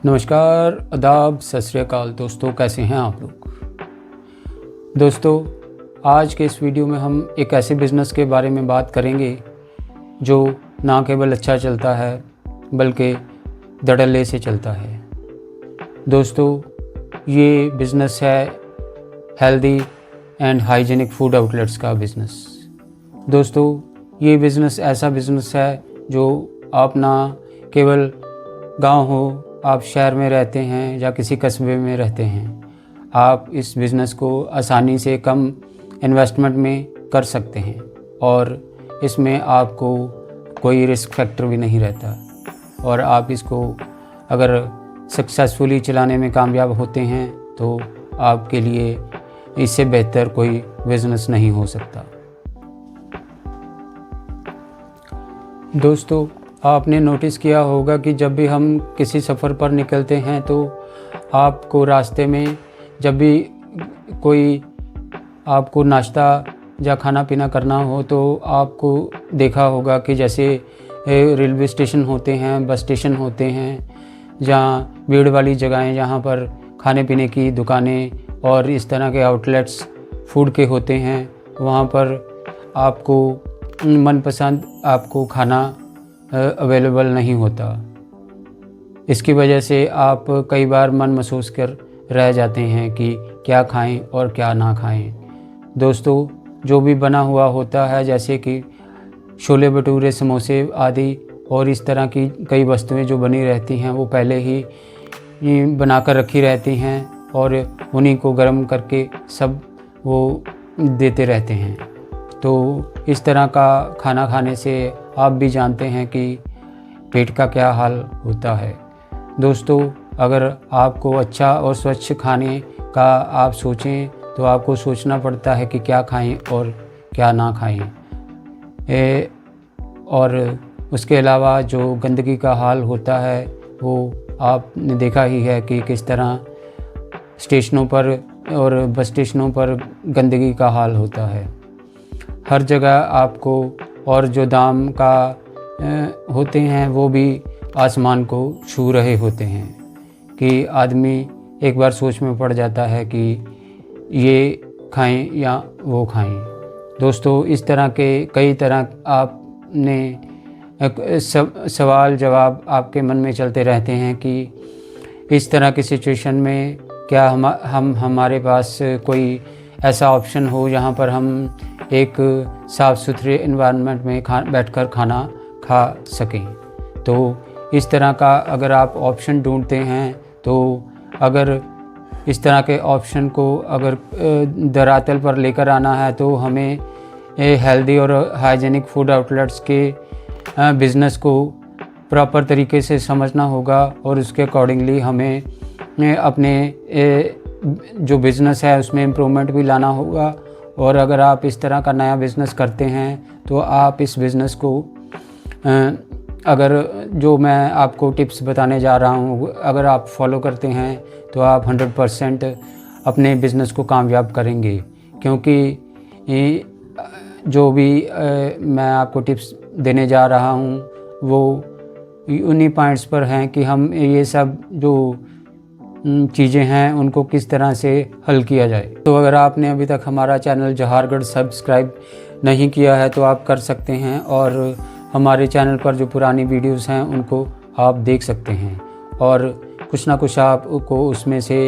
नमस्कार, आदाब, सत श्री अकाल दोस्तों, कैसे हैं आप लोग। दोस्तों, आज के इस वीडियो में हम एक ऐसे बिज़नेस के बारे में बात करेंगे जो ना केवल अच्छा चलता है बल्कि धड़ल्ले से चलता है। दोस्तों, ये बिज़नेस है healthy and hygienic food outlets का बिज़नेस। दोस्तों, ये बिज़नेस ऐसा बिज़नेस है जो आप ना केवल गांव हो, आप शहर में रहते हैं या किसी कस्बे में रहते हैं, आप इस बिज़नेस को आसानी से कम इन्वेस्टमेंट में कर सकते हैं और इसमें आपको कोई रिस्क फैक्टर भी नहीं रहता और आप इसको अगर सक्सेसफुली चलाने में कामयाब होते हैं तो आपके लिए इससे बेहतर कोई बिज़नेस नहीं हो सकता। दोस्तों, आपने नोटिस किया होगा कि जब भी हम किसी सफ़र पर निकलते हैं तो आपको रास्ते में जब भी कोई आपको नाश्ता या खाना पीना करना हो तो आपको देखा होगा कि जैसे रेलवे स्टेशन होते हैं, बस स्टेशन होते हैं, जहाँ भीड़ वाली जगहें जहाँ पर खाने पीने की दुकानें और इस तरह के आउटलेट्स फूड के होते हैं, वहाँ पर आपको मनपसंद आपको खाना अवेलेबल नहीं होता। इसकी वजह से आप कई बार मन महसूस कर रह जाते हैं कि क्या खाएं और क्या ना खाएं। दोस्तों, जो भी बना हुआ होता है जैसे कि छोले भटूरे, समोसे आदि और इस तरह की कई वस्तुएं जो बनी रहती हैं वो पहले ही बनाकर रखी रहती हैं और उन्हीं को गर्म करके सब वो देते रहते हैं। तो इस तरह का खाना खाने से आप भी जानते हैं कि पेट का क्या हाल होता है। दोस्तों, अगर आपको अच्छा और स्वच्छ खाने का आप सोचें तो आपको सोचना पड़ता है कि क्या खाएं और क्या ना खाएं। और उसके अलावा जो गंदगी का हाल होता है वो आपने देखा ही है कि किस तरह स्टेशनों पर और बस स्टेशनों पर गंदगी का हाल होता है। हर जगह आपको और जो दाम का होते हैं वो भी आसमान को छू रहे होते हैं कि आदमी एक बार सोच में पड़ जाता है कि ये खाएं या वो खाएं। दोस्तों, इस तरह के कई तरह आपने सवाल जवाब आपके मन में चलते रहते हैं कि इस तरह की सिचुएशन में क्या हमारे पास कोई ऐसा ऑप्शन हो जहाँ पर हम एक साफ़ सुथरे इन्वायरमेंट में बैठकर खाना खा सकें। तो इस तरह का अगर आप ऑप्शन ढूंढते हैं तो अगर इस तरह के ऑप्शन को अगर धरातल पर लेकर आना है तो हमें हेल्दी और हाइजीनिक फूड आउटलेट्स के बिज़नेस को प्रॉपर तरीके से समझना होगा और उसके अकॉर्डिंगली हमें अपने जो बिज़नेस है उसमें इम्प्रूवमेंट भी लाना होगा। और अगर आप इस तरह का नया बिज़नेस करते हैं तो आप इस बिज़नेस को अगर जो मैं आपको टिप्स बताने जा रहा हूँ अगर आप फॉलो करते हैं तो आप 100% अपने बिज़नेस को कामयाब करेंगे। क्योंकि जो भी मैं आपको टिप्स देने जा रहा हूँ वो उन्हीं पॉइंट्स पर हैं कि हम ये सब जो चीज़ें हैं उनको किस तरह से हल किया जाए। तो अगर आपने अभी तक हमारा चैनल जौहरगढ़ सब्सक्राइब नहीं किया है तो आप कर सकते हैं और हमारे चैनल पर जो पुरानी वीडियोस हैं उनको आप देख सकते हैं और कुछ ना कुछ आपको उसमें से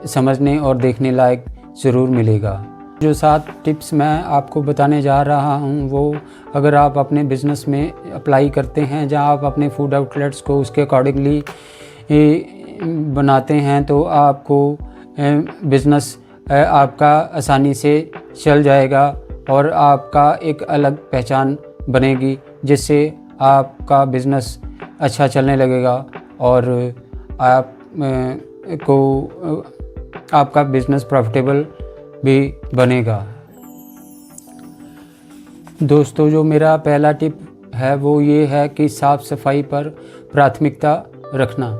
समझने और देखने लायक ज़रूर मिलेगा। जो 7 टिप्स मैं आपको बताने जा रहा हूँ वो अगर आप अपने बिज़नेस में अप्लाई करते हैं जहाँ आप अपने फूड आउटलेट्स को उसके अकॉर्डिंगली बनाते हैं तो आपको बिज़नेस आपका आसानी से चल जाएगा और आपका एक अलग पहचान बनेगी जिससे आपका बिज़नेस अच्छा चलने लगेगा और आपका बिज़नेस प्रॉफिटेबल भी बनेगा। दोस्तों, जो मेरा पहला टिप है वो ये है कि साफ़ सफाई पर प्राथमिकता रखना।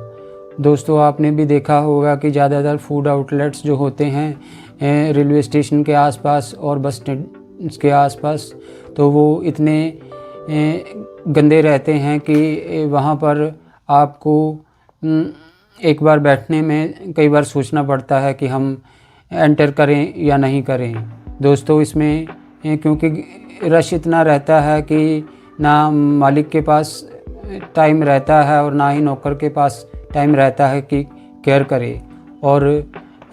दोस्तों, आपने भी देखा होगा कि ज़्यादातर फूड आउटलेट्स जो होते हैं रेलवे स्टेशन के आसपास और बस स्टैंड के आसपास तो वो इतने गंदे रहते हैं कि वहाँ पर आपको एक बार बैठने में कई बार सोचना पड़ता है कि हम एंटर करें या नहीं करें। दोस्तों इसमें क्योंकि रश इतना रहता है कि ना मालिक के पास टाइम रहता है और ना ही नौकर के पास टाइम रहता है कि केयर करे, और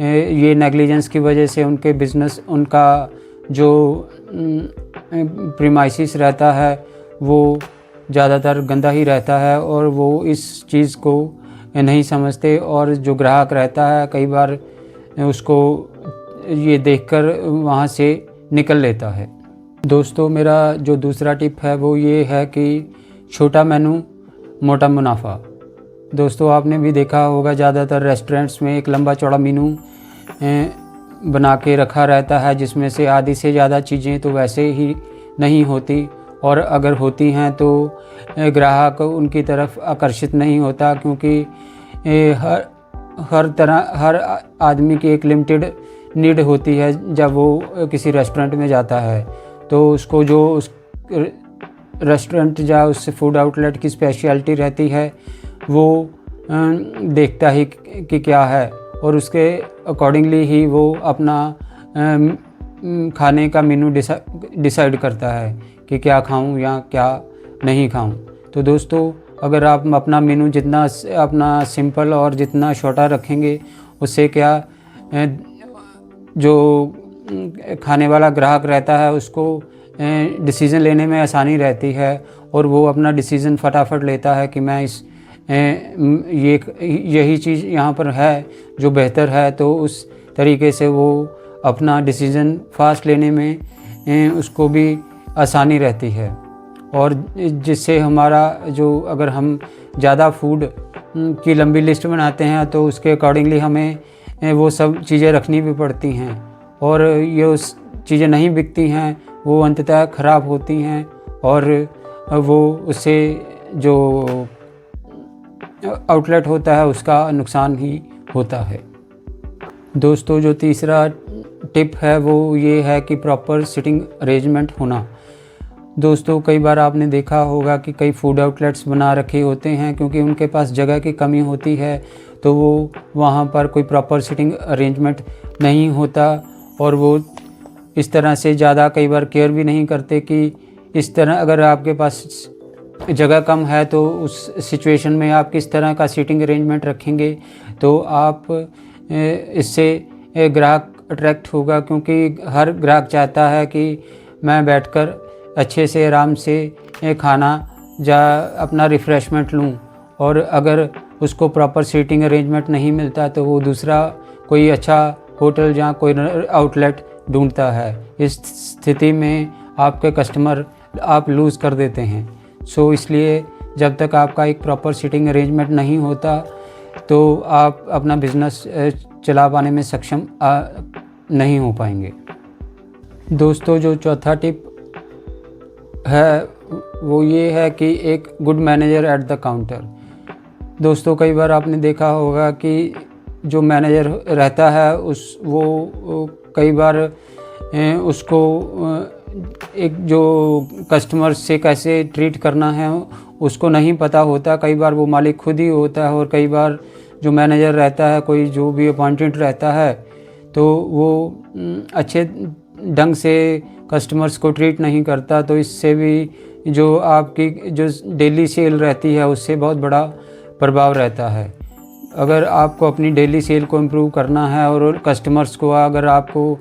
ये नेग्लिजेंस की वजह से उनके बिज़नेस, उनका जो प्रीमाइसिस रहता है वो ज़्यादातर गंदा ही रहता है, और वो इस चीज़ को नहीं समझते, और जो ग्राहक रहता है कई बार उसको ये देखकर वहाँ से निकल लेता है। दोस्तों मेरा जो दूसरा टिप है वो ये है कि छोटा मेनू मोटा मुनाफा। दोस्तों आपने भी देखा होगा ज़्यादातर रेस्टोरेंट्स में एक लंबा चौड़ा मेनू बना के रखा रहता है, जिसमें से आधी से ज़्यादा चीज़ें तो वैसे ही नहीं होती, और अगर होती हैं तो ग्राहक उनकी तरफ आकर्षित नहीं होता, क्योंकि हर आदमी की एक लिमिटेड नीड होती है जब वो किसी रेस्टोरेंट में जाता है। तो उसको जो उस रेस्टोरेंट या उस फूड आउटलेट की स्पेशलिटी रहती है वो देखता ही कि क्या है, और उसके अकॉर्डिंगली ही वो अपना खाने का मेनू डिसाइड करता है कि क्या खाऊं या क्या नहीं खाऊं। तो दोस्तों अगर आप अपना मेनू जितना अपना सिंपल और जितना छोटा रखेंगे, उससे क्या जो खाने वाला ग्राहक रहता है उसको डिसीज़न लेने में आसानी रहती है, और वो अपना डिसीज़न फटाफट लेता है कि मैं यही चीज़ यहाँ पर है जो बेहतर है। तो उस तरीके से वो अपना डिसीज़न फास्ट लेने में उसको भी आसानी रहती है, और जिससे हमारा जो अगर हम ज़्यादा फूड की लंबी लिस्ट बनाते हैं तो उसके अकॉर्डिंगली हमें वो सब चीज़ें रखनी भी पड़ती हैं, और ये उस चीज़ें नहीं बिकती हैं, वो अंततः ख़राब होती हैं, और वो उससे जो आउटलेट होता है उसका नुकसान ही होता है। दोस्तों जो तीसरा टिप है वो ये है कि प्रॉपर सिटिंग अरेंजमेंट होना। दोस्तों कई बार आपने देखा होगा कि कई फूड आउटलेट्स बना रखे होते हैं, क्योंकि उनके पास जगह की कमी होती है तो वो वहाँ पर कोई प्रॉपर सिटिंग अरेंजमेंट नहीं होता, और वो इस तरह से ज़्यादा कई बार केयर भी नहीं करते कि इस तरह अगर आपके पास जगह कम है तो उस सिचुएशन में आप किस तरह का सीटिंग अरेंजमेंट रखेंगे तो आप इससे ग्राहक अट्रैक्ट होगा, क्योंकि हर ग्राहक चाहता है कि मैं बैठकर अच्छे से आराम से खाना या अपना रिफ़्रेशमेंट लूं, और अगर उसको प्रॉपर सीटिंग अरेंजमेंट नहीं मिलता तो वो दूसरा कोई अच्छा होटल या कोई आउटलेट ढूंढता है। इस स्थिति में आपके कस्टमर आप लूज़ कर देते हैं। सो इसलिए जब तक आपका एक प्रॉपर सीटिंग अरेंजमेंट नहीं होता तो आप अपना बिज़नेस चला पाने में सक्षम नहीं हो पाएंगे। दोस्तों जो चौथा टिप है वो ये है कि एक good manager at the counter. दोस्तों कई बार आपने देखा होगा कि जो मैनेजर रहता है वो कई बार उसको एक जो कस्टमर से कैसे ट्रीट करना है उसको नहीं पता होता। कई बार वो मालिक खुद ही होता है, और कई बार जो मैनेजर रहता है कोई जो भी अपॉइंटेड रहता है तो वो अच्छे ढंग से कस्टमर्स को ट्रीट नहीं करता। तो इससे भी जो आपकी जो डेली सेल रहती है उससे बहुत बड़ा प्रभाव रहता है। अगर आपको अपनी डेली सेल को इम्प्रूव करना है और कस्टमर्स को अगर आपको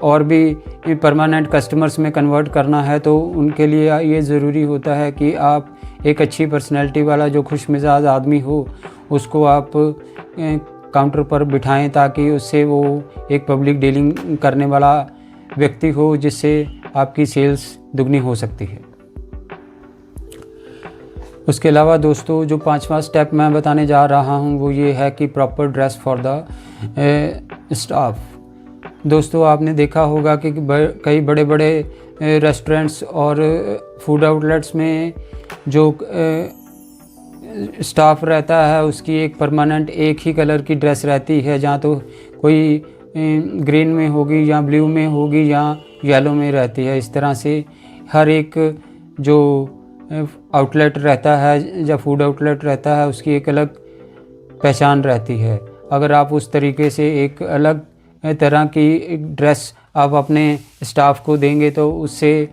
और भी परमानेंट कस्टमर्स में कन्वर्ट करना है तो उनके लिए ये ज़रूरी होता है कि आप एक अच्छी पर्सनैलिटी वाला जो खुश मिजाज आदमी हो उसको आप काउंटर पर बिठाएं, ताकि उससे वो एक पब्लिक डीलिंग करने वाला व्यक्ति हो, जिससे आपकी सेल्स दुगनी हो सकती है। उसके अलावा दोस्तों जो पांचवा स्टेप मैं बताने जा रहा हूं वो ये है कि proper dress for the staff. दोस्तों आपने देखा होगा कि कई बड़े बड़े रेस्टोरेंट्स और फूड आउटलेट्स में जो स्टाफ रहता है उसकी एक परमानेंट एक ही कलर की ड्रेस रहती है, जहाँ तो कोई ग्रीन में होगी या ब्लू में होगी या येलो में रहती है। इस तरह से हर एक जो आउटलेट रहता है, जब फूड आउटलेट रहता है उसकी एक अलग पहचान रहती है। अगर आप उस तरीके से एक अलग तरह की ड्रेस आप अपने स्टाफ को देंगे तो उससे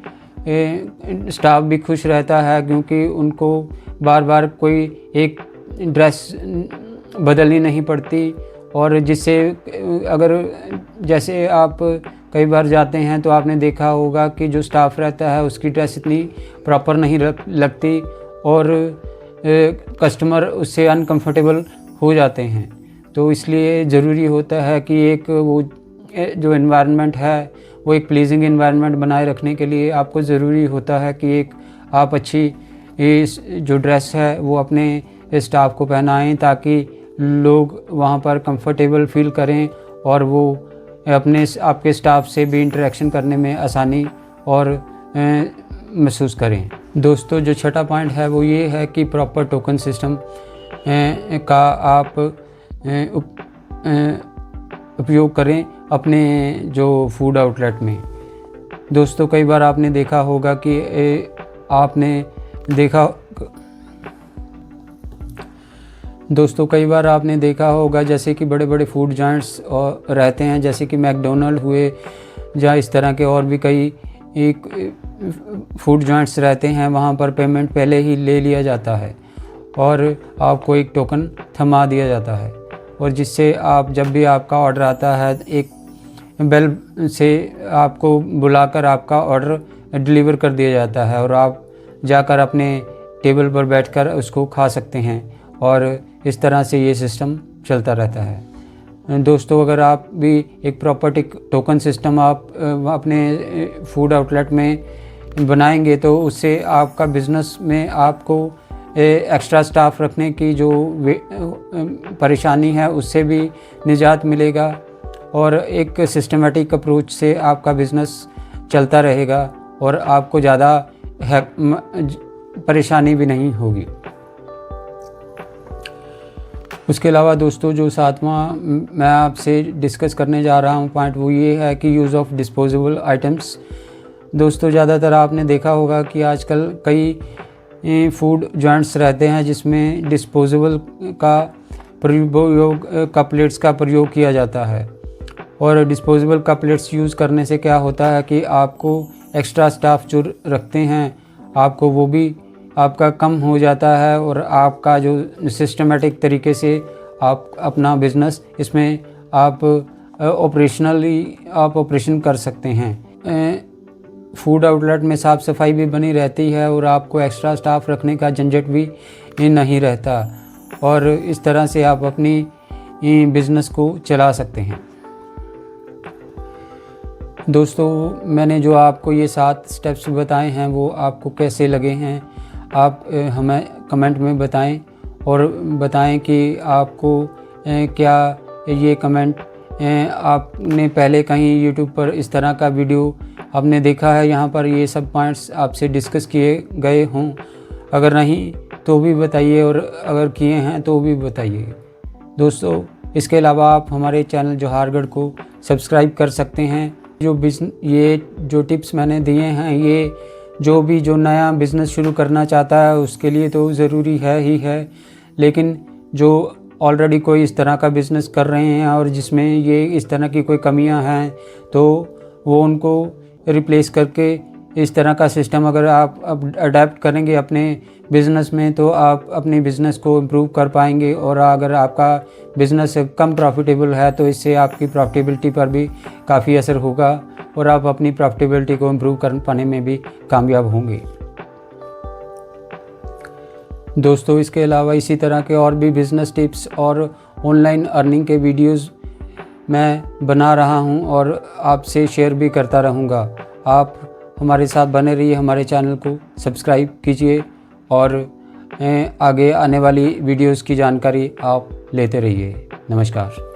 स्टाफ भी खुश रहता है, क्योंकि उनको बार बार कोई एक ड्रेस बदलनी नहीं पड़ती। और जिससे अगर जैसे आप कई बार जाते हैं तो आपने देखा होगा कि जो स्टाफ रहता है उसकी ड्रेस इतनी प्रॉपर नहीं लगती और कस्टमर उससे अनकंफर्टेबल हो जाते हैं। तो इसलिए ज़रूरी होता है कि एक वो जो एनवायरनमेंट है वो एक प्लीजिंग एनवायरनमेंट बनाए रखने के लिए आपको ज़रूरी होता है कि एक आप अच्छी जो ड्रेस है वो अपने स्टाफ को पहनाएं, ताकि लोग वहाँ पर कंफर्टेबल फील करें और वो अपने आपके स्टाफ से भी इंटरेक्शन करने में आसानी और महसूस करें। दोस्तों, जो छठा पॉइंट है वो ये है कि प्रॉपर टोकन सिस्टम का आप उपयोग करें अपने जो फूड आउटलेट में। दोस्तों, कई बार आपने देखा होगा कि आपने देखा होगा जैसे कि बड़े बड़े फूड जॉइंट्स रहते हैं, जैसे कि मैकडोनल्ड हुए या इस तरह के और भी कई एक फूड जॉइंट्स रहते हैं। वहाँ पर पेमेंट पहले ही ले लिया जाता है और आपको एक टोकन थमा दिया जाता है, और जिससे आप जब भी आपका ऑर्डर आता है एक बेल से आपको बुलाकर आपका ऑर्डर डिलीवर कर दिया जाता है और आप जाकर अपने टेबल पर बैठकर उसको खा सकते हैं। और इस तरह से ये सिस्टम चलता रहता है। दोस्तों, अगर आप भी एक प्रॉपर टोकन सिस्टम आप अपने फूड आउटलेट में बनाएंगे तो उससे आपका बिज़नेस में आपको एक्स्ट्रा स्टाफ रखने की जो परेशानी है उससे भी निजात मिलेगा और एक सिस्टमेटिक अप्रोच से आपका बिज़नेस चलता रहेगा और आपको ज़्यादा परेशानी भी नहीं होगी। उसके अलावा दोस्तों, जो सातवां मैं आपसे डिस्कस करने जा रहा हूँ पॉइंट वो ये है कि यूज़ ऑफ डिस्पोजेबल आइटम्स। दोस्तों, ज़्यादातर आपने देखा होगा कि आजकल कई फूड जॉइंट्स रहते हैं जिसमें डिस्पोजेबल का प्रयोग कपलेट्स का प्रयोग किया जाता है। और डिस्पोजेबल कपलेट्स यूज़ करने से क्या होता है कि आपको एक्स्ट्रा स्टाफ जो रखते हैं आपको वो भी आपका कम हो जाता है और आपका जो सिस्टमेटिक तरीके से आप अपना बिज़नेस इसमें आप ऑपरेशन कर सकते हैं। फूड आउटलेट में साफ़ सफाई भी बनी रहती है और आपको एक्स्ट्रा स्टाफ रखने का झंझट भी नहीं रहता और इस तरह से आप अपनी बिज़नेस को चला सकते हैं। दोस्तों, मैंने जो आपको ये 7 स्टेप्स बताए हैं वो आपको कैसे लगे हैं आप हमें कमेंट में बताएं और बताएं कि आपको क्या ये कमेंट आपने पहले कहीं यूट्यूब पर इस तरह का वीडियो आपने देखा है, यहाँ पर ये सब पॉइंट्स आपसे डिस्कस किए गए हों। अगर नहीं तो भी बताइए और अगर किए हैं तो भी बताइए। दोस्तों, इसके अलावा आप हमारे चैनल जोहारगढ़ को सब्सक्राइब कर सकते हैं। ये जो टिप्स मैंने दिए हैं ये जो नया बिज़नेस शुरू करना चाहता है उसके लिए तो ज़रूरी है ही है, लेकिन जो ऑलरेडी कोई इस तरह का बिज़नेस कर रहे हैं और जिसमें ये इस तरह की कोई कमियां हैं तो वो उनको रिप्लेस करके इस तरह का सिस्टम अगर आप अब अडेप्ट करेंगे अपने बिज़नेस में तो आप अपने बिज़नेस को इम्प्रूव कर पाएंगे। और अगर आपका बिज़नेस कम प्रॉफिटेबल है तो इससे आपकी प्रॉफिटेबिलिटी पर भी काफ़ी असर होगा और आप अपनी प्रॉफिटेबिलिटी को इम्प्रूव कर पाने में भी कामयाब होंगे। दोस्तों, इसके अलावा इसी तरह के और भी बिज़नेस टिप्स और ऑनलाइन अर्निंग के वीडियोस मैं बना रहा हूं और आपसे शेयर भी करता रहूंगा। आप हमारे साथ बने रहिए, हमारे चैनल को सब्सक्राइब कीजिए और आगे आने वाली वीडियोस की जानकारी आप लेते रहिए। नमस्कार।